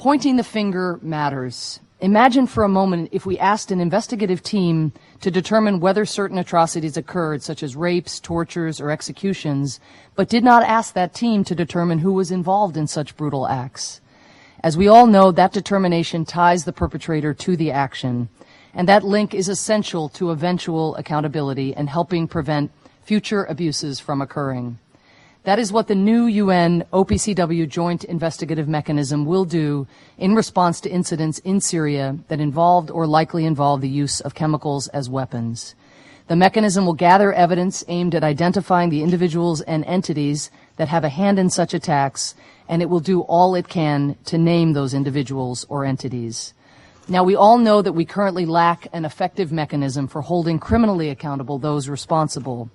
Pointing the finger matters. Imagine for a moment if we asked an investigative team to determine whether certain atrocities occurred, such as rapes, tortures, or executions, but did not ask that team to determine who was involved in such brutal acts. As we all know, that determination ties the perpetrator to the action, and that link is essential to eventual accountability and helping prevent future abuses from occurring. That is what the new UN OPCW Joint Investigative Mechanism will do in response to incidents in Syria that involved or likely involve the use of chemicals as weapons. The mechanism will gather evidence aimed at identifying the individuals and entities that have a hand in such attacks, and it will do all it can to name those individuals or entities. Now, we all know that we currently lack an effective mechanism for holding criminally accountable those responsible.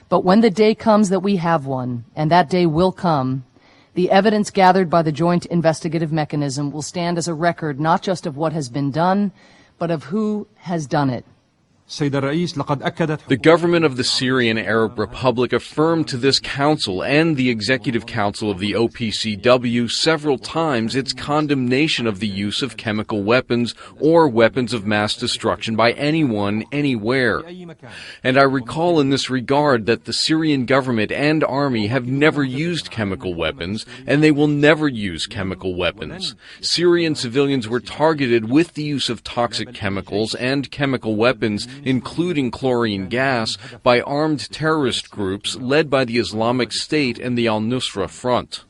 But when the day comes that we have one, and that day will come, the evidence gathered by the Joint Investigative Mechanism will stand as a record not just of what has been done, but of who has done it. The government of the Syrian Arab Republic affirmed to this council and the Executive Council of the OPCW several times its condemnation of the use of chemical weapons or weapons of mass destruction by anyone, anywhere. And I recall in this regard that the Syrian government and army have never used chemical weapons, and they will never use chemical weapons. Syrian civilians were targeted with the use of toxic chemicals and chemical weapons, including chlorine gas, by armed terrorist groups led by the Islamic State and the Al-Nusra Front.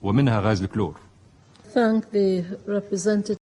Thank the representative.